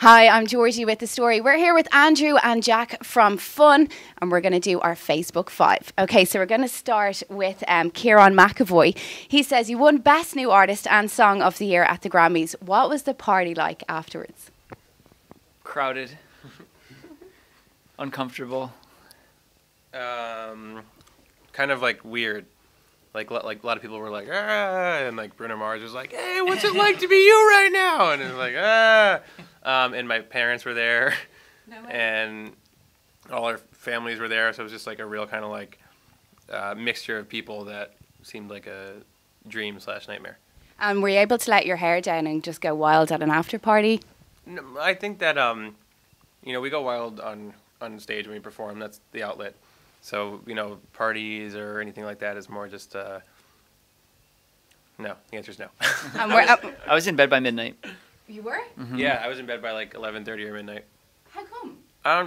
Hi, I'm Georgie with The Story. We're here with Andrew and Jack from Fun, and we're going to do our Facebook 5. Okay, so we're going to start with Ciarán McAvoy. He says, you won Best New Artist and Song of the Year at the Grammys. What was the party like afterwards? Crowded. Uncomfortable. Kind of like weird. Like a lot of people were like, ah, and like Bruno Mars was like, hey, what's it like to be you right now? And it was like, ah. And my parents were there, and all our families were there, so it was just like a real kind of like mixture of people that seemed like a dream/nightmare. And were you able to let your hair down and just go wild at an after party? No, I think that we go wild on stage when we perform. That's the outlet. So, parties or anything like that is more just, no. The answer is no. I was in bed by midnight. You were? Mm-hmm. Yeah, I was in bed by like 11:30 or midnight. How come?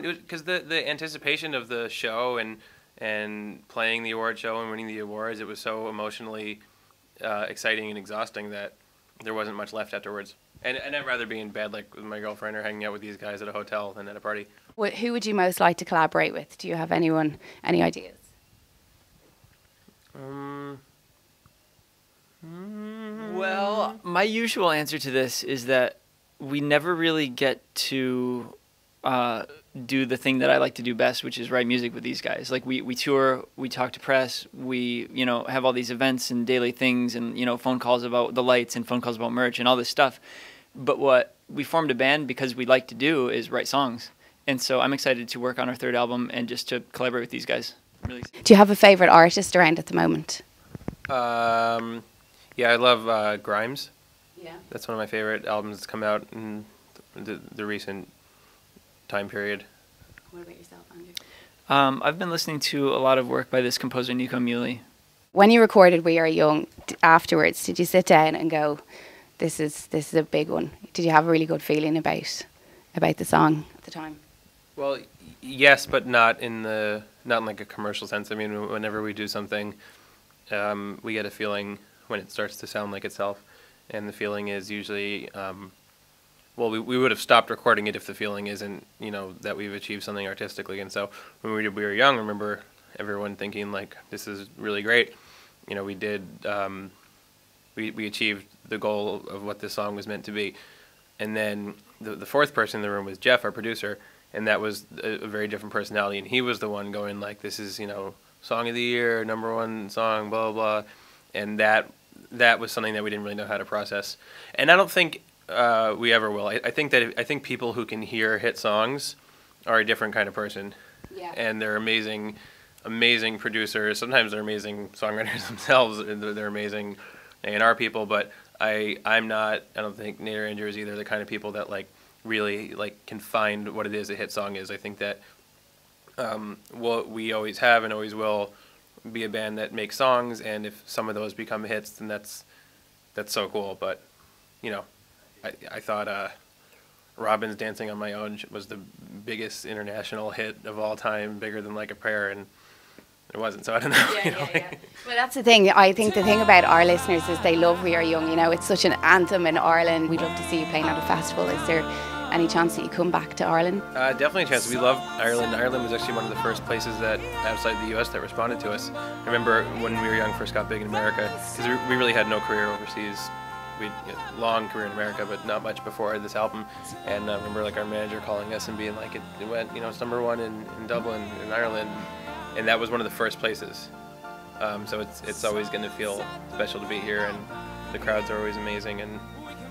Because the anticipation of the show and playing the award show and winning the awards, it was so emotionally exciting and exhausting that there wasn't much left afterwards. And I'd rather be in bed like with my girlfriend or hanging out with these guys at a hotel than at a party. Who would you most like to collaborate with? Do you have any ideas? Well, my usual answer to this is that we never really get to do the thing that I like to do best, which is write music with these guys. Like we tour, we talk to press, we have all these events and daily things and phone calls about the lights and phone calls about merch and all this stuff. But what we formed a band because we like to do is write songs. And so I'm excited to work on our third album and just to collaborate with these guys. Really. Do you have a favorite artist around at the moment? Yeah, I love Grimes. Yeah. That's one of my favorite albums that's come out in the recent time period. What about yourself, Andrew? I've been listening to a lot of work by this composer, Nico Muhly. When you recorded We Are Young afterwards, did you sit down and go, this is a big one? Did you have a really good feeling about the song at the time? Well, yes, but not in like a commercial sense. I mean, whenever we do something, we get a feeling when it starts to sound like itself, and the feeling is usually, we would have stopped recording it if the feeling isn't, that we've achieved something artistically. And so when we did We Were Young, I remember everyone thinking like, this is really great. We did, we achieved the goal of what this song was meant to be. And then the fourth person in the room was Jeff, our producer. And that was a very different personality, and he was the one going like, "This is song of the year, #1 song, blah blah blah," and that was something that we didn't really know how to process. And I don't think we ever will. I think people who can hear hit songs are a different kind of person, yeah. And they're amazing producers. Sometimes they're amazing songwriters themselves, and they're amazing A&R people. But I'm not. I don't think Nate or Andrew is either the kind of people that really can find what it is a hit song is. I think that what we always have and always will be a band that makes songs, and if some of those become hits, then that's so cool. But I thought Robin's Dancing on My Own was the biggest international hit of all time, bigger than Like a Prayer, and it wasn't, so I don't know. Yeah. Well, that's the thing. I think the thing about our listeners is they love We Are Young. It's such an anthem in Ireland. We'd love to see you playing at a festival. Is there any chance that you come back to Ireland? Definitely a chance. We love Ireland. Ireland was actually one of the first places that outside the U.S. that responded to us. I remember when We Were Young first got big in America, because we really had no career overseas. We had a long career in America, but not much before this album. And I remember our manager calling us and being like, it went, it's #1 in Dublin, in Ireland. And that was one of the first places. So it's always going to feel special to be here, and the crowds are always amazing, and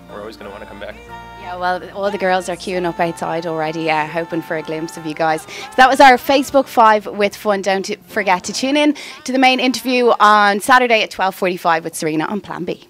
we're always going to want to come back. Yeah, well, all the girls are queuing up outside already, hoping for a glimpse of you guys. So that was our Facebook 5 with Fun. Don't forget to tune in to the main interview on Saturday at 12:45 with Serena on Plan B.